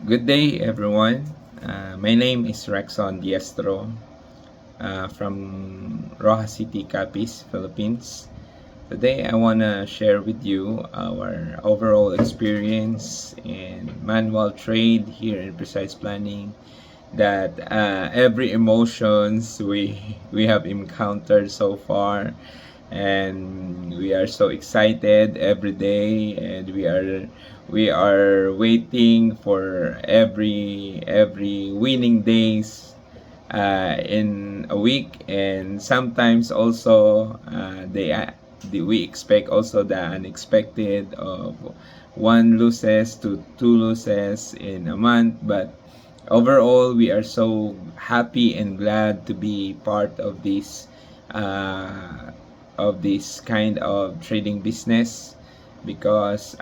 Good day, everyone. My name is Rexon Diestro from Roja City, Capiz, Philippines. Today, I want to share with you our overall experience in manual trade here in Precise Planning. That every emotions we have encountered so far, and we are so excited every day, and we are waiting for every winning days in a week, and sometimes also we expect also the unexpected of one loses to two loses in a month. But overall, we are so happy and glad to be part uh, of this kind of trading business, because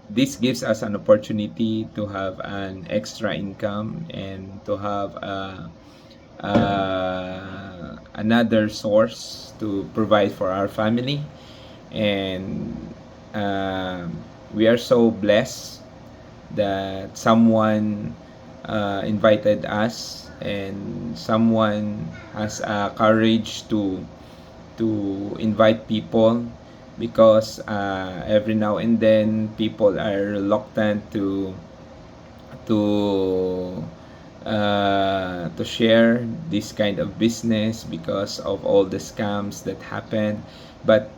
this gives us an opportunity to have an extra income and to have another source to provide for our family. And we are so blessed that someone invited us, and someone has courage to invite people, because every now and then people are reluctant to share this kind of business because of all the scams that happen. But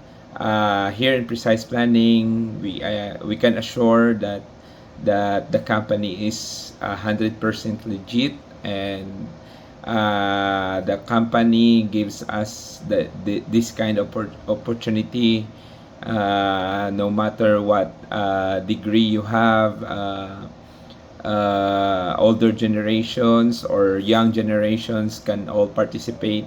here in Precise Planning, we can assure that the company is 100% legit, and the company gives us this kind of opportunity, no matter what degree you have, older generations or young generations can all participate.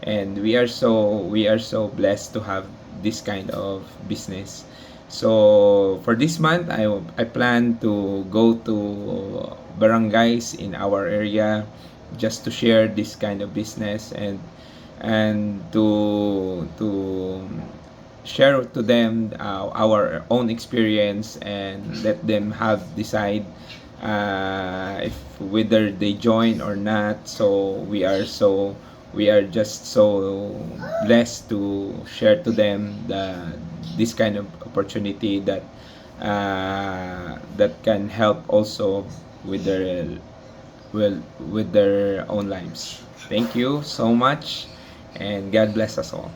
And we are so blessed to have this kind of business. So for this month, I plan to go to barangays in our area just to share this kind of business, and to share to them our own experience, and let them have decide if whether they join or not. So we are just so blessed to share to them this kind of opportunity that can help also with their with their own lives. Thank you so much, and God bless us all.